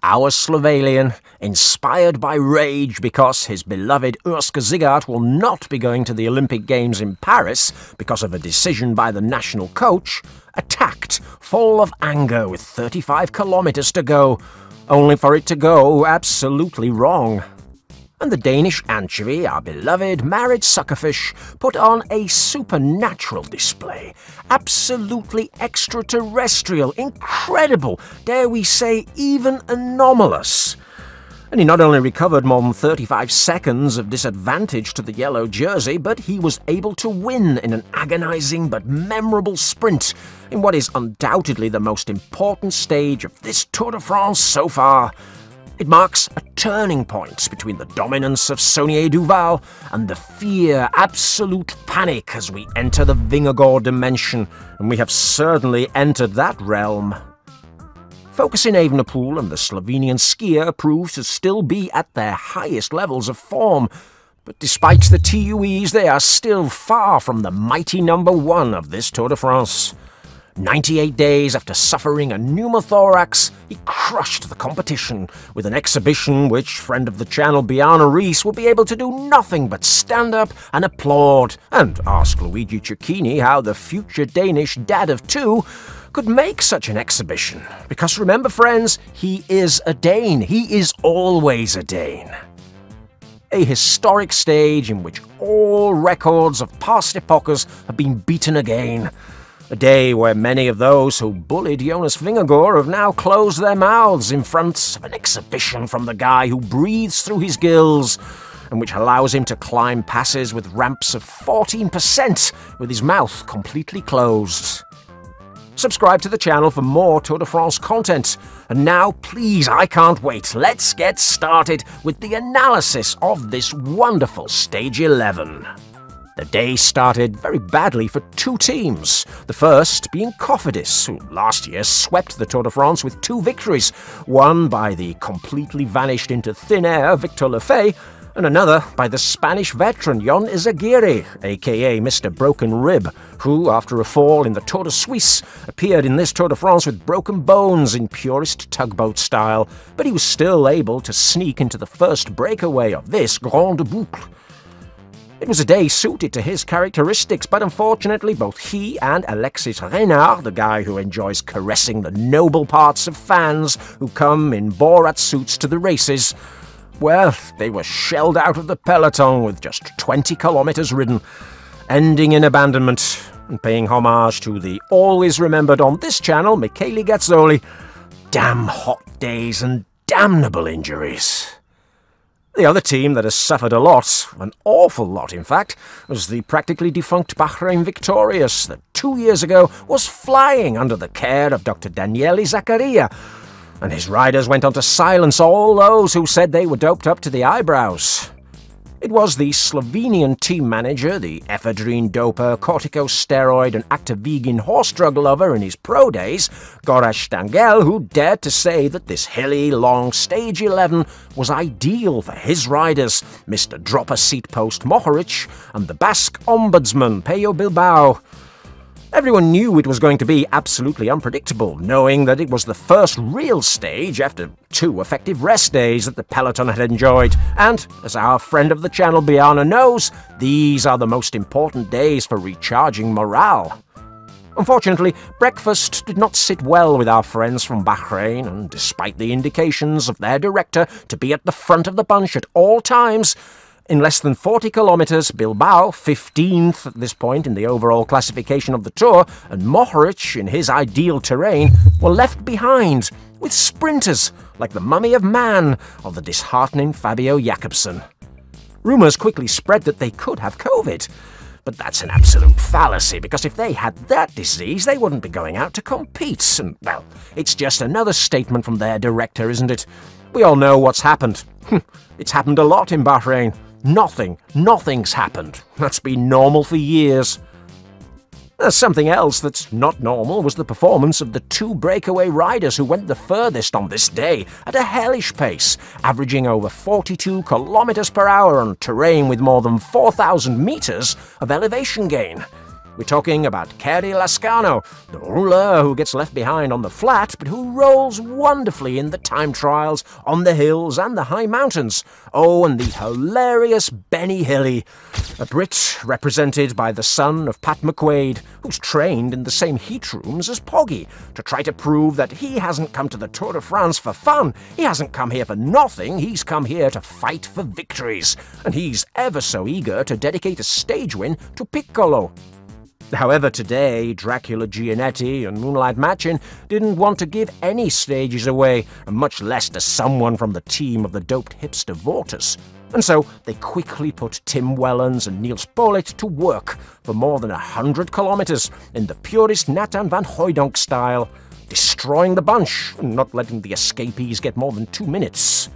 our Slovalian, inspired by rage because his beloved Jonas Vingegaard will not be going to the Olympic Games in Paris because of a decision by the national coach, attacked, full of anger with 35 kilometers to go, only for it to go absolutely wrong. And the Danish anchovy, our beloved married suckerfish, put on a supernatural display. Absolutely extraterrestrial, incredible, dare we say even anomalous. And he not only recovered more than 35 seconds of disadvantage to the yellow jersey, but he was able to win in an agonizing but memorable sprint in what is undoubtedly the most important stage of this Tour de France so far. It marks a turning point between the dominance of Saunier Duval and the fear, absolute panic as we enter the Vingegaard dimension, and we have certainly entered that realm. Focusing Evenepoel and the Slovenian skier proved to still be at their highest levels of form, but despite the TUEs, they are still far from the mighty number one of this Tour de France. 98 days after suffering a pneumothorax, he crushed the competition with an exhibition which friend of the channel Bjarne Riis will be able to do nothing but stand up and applaud and ask Luigi Cecchini how the future Danish dad of two could make such an exhibition. Because remember friends, he is a Dane. He is always a Dane. A historic stage in which all records of past epochs have been beaten again. A day where many of those who bullied Jonas Vingegaard have now closed their mouths in front of an exhibition from the guy who breathes through his gills and which allows him to climb passes with ramps of 14% with his mouth completely closed. Subscribe to the channel for more Tour de France content. And now, please, I can't wait. Let's get started with the analysis of this wonderful Stage 11. The day started very badly for two teams, the first being Cofidis, who last year swept the Tour de France with 2 victories, one by the completely vanished into thin air Victor Lefay, and another by the Spanish veteran Jon Izagirre, aka Mr. Broken Rib, who, after a fall in the Tour de Suisse, appeared in this Tour de France with broken bones in purest tugboat style, but he was still able to sneak into the first breakaway of this Grande Boucle. It was a day suited to his characteristics, but unfortunately both he and Alexis Renard, the guy who enjoys caressing the noble parts of fans who come in Borat suits to the races, well, they were shelled out of the peloton with just 20 kilometers ridden, ending in abandonment and paying homage to the always remembered on this channel Michele Gazzoli. Damn hot days and damnable injuries. The other team that has suffered a lot, an awful lot in fact, was the practically defunct Bahrain Victorious that 2 years ago was flying under the care of Dr. Daniele Zaccaria, and his riders went on to silence all those who said they were doped up to the eyebrows. It was the Slovenian team manager, the ephedrine doper, corticosteroid and active vegan horse drug lover in his pro days, Gorazd Stangel, who dared to say that this hilly, long Stage 11 was ideal for his riders, Mr. Dropper Seat Post Mohoric and the Basque ombudsman Peyo Bilbao. Everyone knew it was going to be absolutely unpredictable, knowing that it was the first real stage after 2 effective rest days that the peloton had enjoyed, and, as our friend of the channel Bjarne knows, these are the most important days for recharging morale. Unfortunately, breakfast did not sit well with our friends from Bahrain, and despite the indications of their director to be at the front of the bunch at all times, in less than 40 kilometers, Bilbao, 15th at this point in the overall classification of the Tour, and Mohoric, in his ideal terrain, were left behind, with sprinters like the mummy of man or the disheartening Fabio Jakobsen. Rumours quickly spread that they could have COVID, but that's an absolute fallacy, because if they had that disease, they wouldn't be going out to compete, and, well, it's just another statement from their director, isn't it? We all know what's happened. It's happened a lot in Bahrain. Nothing's happened. That's been normal for years. Something else that's not normal was the performance of the 2 breakaway riders who went the furthest on this day at a hellish pace, averaging over 42 kilometers per hour on terrain with more than 4,000 meters of elevation gain. We're talking about Kerry Lascano, the rouleur who gets left behind on the flat, but who rolls wonderfully in the time trials, on the hills and the high mountains. Oh, and the hilarious Benny Hilly, a Brit represented by the son of Pat McQuaid, who's trained in the same heat rooms as Pogi, to try to prove that he hasn't come to the Tour de France for fun. He hasn't come here for nothing, he's come here to fight for victories, and he's ever so eager to dedicate a stage win to Piccolo. However, today, Dracula Gianetti and Moonlight Machin didn't want to give any stages away, and much less to someone from the team of the doped hipster Vortis. And so they quickly put Tim Wellens and Niels Pollitt to work for more than 100 kilometers in the purest Nathan van Hooijdonk style, destroying the bunch and not letting the escapees get more than 2 minutes.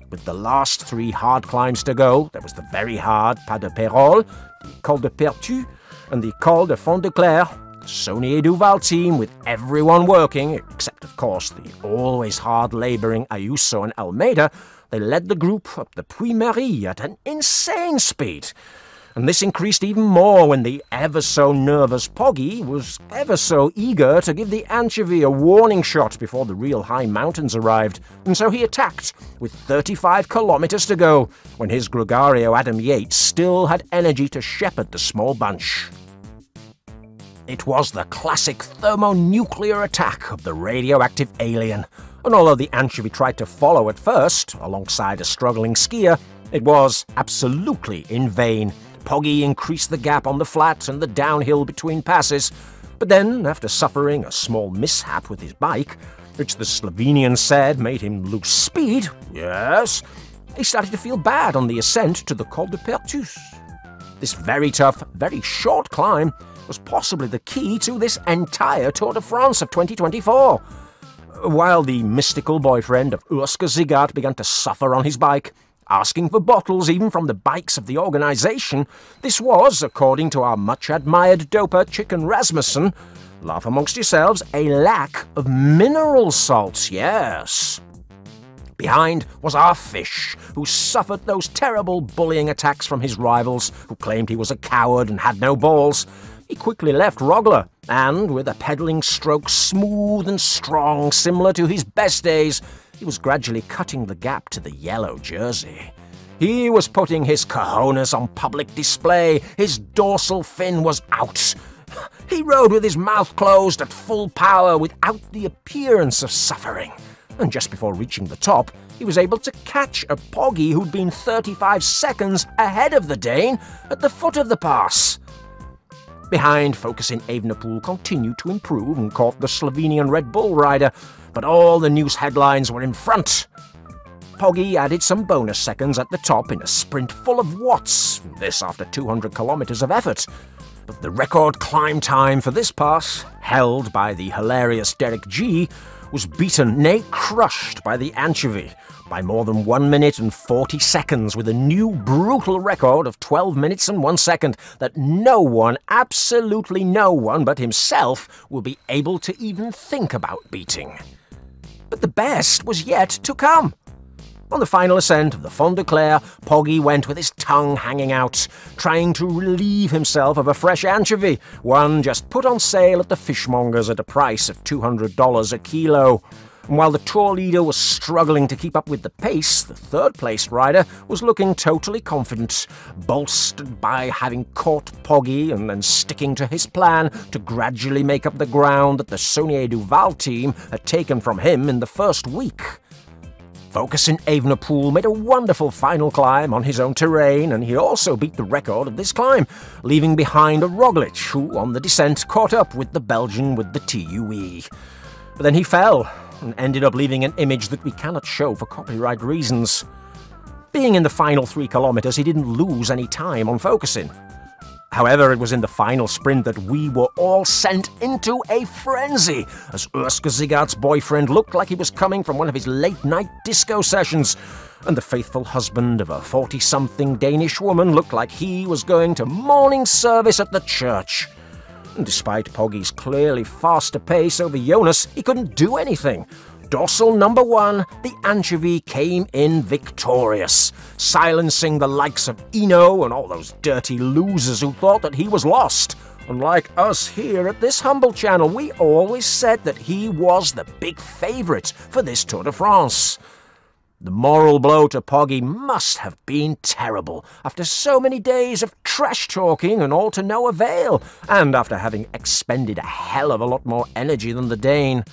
With the last 3 hard climbs to go, there was the very hard Pas de Pérol, the Col de Pertus, and the Col de Fond de Clair, the Saunier Duval team with everyone working, except of course the always hard-labouring Ayuso and Almeida. They led the group up the Puy Marie at an insane speed. And this increased even more when the ever-so-nervous Pogi was ever-so eager to give the anchovy a warning shot before the real high mountains arrived, and so he attacked, with 35 kilometers to go, when his gregario Adam Yates still had energy to shepherd the small bunch. It was the classic thermonuclear attack of the radioactive alien, and although the anchovy tried to follow at first, alongside a struggling skier, it was absolutely in vain. Pogi increased the gap on the flat and the downhill between passes, but then, after suffering a small mishap with his bike, which the Slovenian said made him lose speed, yes, he started to feel bad on the ascent to the Col de Pertus. This very tough, very short climb was possibly the key to this entire Tour de France of 2024. While the mystical boyfriend of Urska Zigart began to suffer on his bike, asking for bottles even from the bikes of the organisation, this was, according to our much-admired doper Chicken Rasmussen, laugh amongst yourselves, a lack of mineral salts, yes. Behind was our fish, who suffered those terrible bullying attacks from his rivals, who claimed he was a coward and had no balls. He quickly left Roglic, and with a pedalling stroke smooth and strong, similar to his best days, he was gradually cutting the gap to the yellow jersey. He was putting his cojones on public display. His dorsal fin was out. He rode with his mouth closed at full power without the appearance of suffering. And just before reaching the top, he was able to catch a Pogi who'd been 35 seconds ahead of the Dane at the foot of the pass. Behind, focusing Evenepoel continued to improve and caught the Slovenian Red Bull rider, but all the news headlines were in front. Pogi added some bonus seconds at the top in a sprint full of watts, this after 200 kilometers of effort. But the record climb time for this pass, held by the hilarious Derek G, was beaten, nay crushed, by the anchovy by more than 1 minute and 40 seconds, with a new brutal record of 12 minutes and 1 second that no one, absolutely no one but himself, will be able to even think about beating. But the best was yet to come. On the final ascent of the Fond de Clair, Pogi went with his tongue hanging out, trying to relieve himself of a fresh anchovy, one just put on sale at the fishmonger's at a price of $200 a kilo. And while the tour leader was struggling to keep up with the pace, the third-placed rider was looking totally confident, bolstered by having caught Pogi and then sticking to his plan to gradually make up the ground that the Saunier Duval team had taken from him in the first week. Focusing Evenepoel made a wonderful final climb on his own terrain, and he also beat the record of this climb, leaving behind a Roglic, who on the descent caught up with the Belgian with the TUE. But then he fell, and ended up leaving an image that we cannot show for copyright reasons. Being in the final 3 kilometers, he didn't lose any time on focusing. However, it was in the final sprint that we were all sent into a frenzy, as Urska Zigard's boyfriend looked like he was coming from one of his late-night disco sessions, and the faithful husband of a 40-something Danish woman looked like he was going to morning service at the church. And despite Pogi's clearly faster pace over Jonas, he couldn't do anything. Dorsal number 1, the anchovy, came in victorious, silencing the likes of Eno and all those dirty losers who thought that he was lost. Unlike us here at this humble channel, we always said that he was the big favourite for this Tour de France. The moral blow to Pogi must have been terrible, after so many days of trash-talking and all to no avail, and after having expended a hell of a lot more energy than the Dane.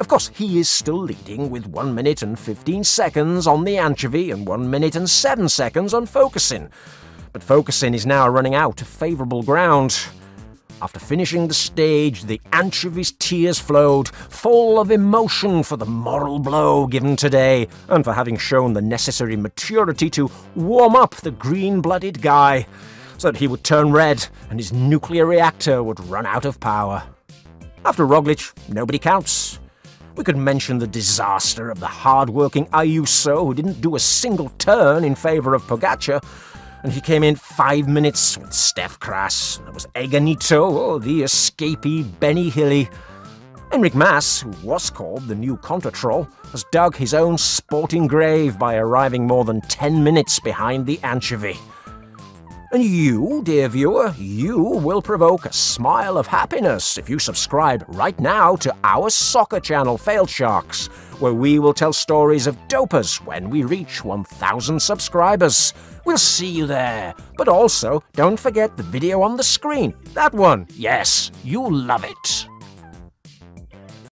Of course, he is still leading with 1 minute and 15 seconds on the Anchovy and 1 minute and 7 seconds on Focusing. But Focusing is now running out of favourable ground. After finishing the stage, the Anchovy's tears flowed, full of emotion for the moral blow given today, and for having shown the necessary maturity to warm up the green-blooded guy, so that he would turn red and his nuclear reactor would run out of power. After Roglic, nobody counts. We could mention the disaster of the hard-working Ayuso, who didn't do a single turn in favour of Pogacar, and he came in 5 minutes with Steph Kras. There was Eganito, the escapee Benny Hilly. Enric Mas, who was called the new Contra-Troll, has dug his own sporting grave by arriving more than 10 minutes behind the Anchovy. And you, dear viewer, you will provoke a smile of happiness if you subscribe right now to our soccer channel, Failed Sharks, where we will tell stories of dopers when we reach 1,000 subscribers. We'll see you there. But also, don't forget the video on the screen. That one. Yes, you'll love it.